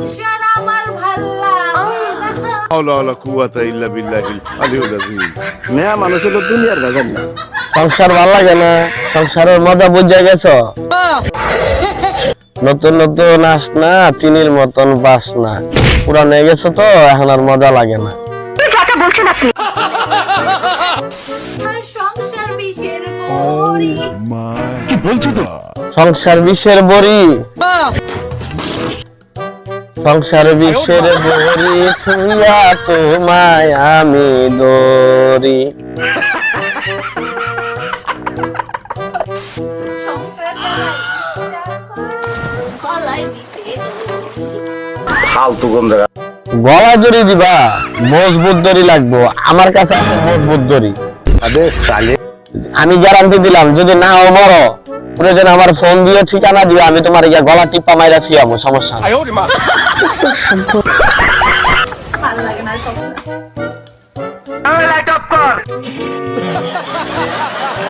সংসার আমার ভাল্লা হাওলা ওয়ালা কুওয়াতা ইল্লা বিল্লাহিল আলিয়্যিল আযীম। মেয়া মানুষ তো দুনিয়ার বাজার না। সংসার ভাল লাগে না, সংসারের মজা বুঝে গেছো? নতুন নতুন আস না, চিনির মতন বাস না, পুরান হয়ে গেছো তো এখন আর মজা লাগে না। আর সংসার বিষের বড়ি সংসার বিষের বড়ি, সংসার বিষের বড়ি, থুইয়া তোমায় আমি দরি। সংসার গলায় দিতে ফালতু গন্ধ। গলা দড়ি দিবা, মজবুত দড়ি লাগবো। আমার কাছে আছে মজবুত দড়ি। আবে সালে আমি গ্যারান্টি দিলাম, যদি না মরো প্রয়োজন আমার ফোন দিয়ে ঠিকানা দিও, আমি তোমার গিয়া গলা টিপা মাইরা থিয়াবো, সমস্যা নাই। ভাল লাগে না সংসার।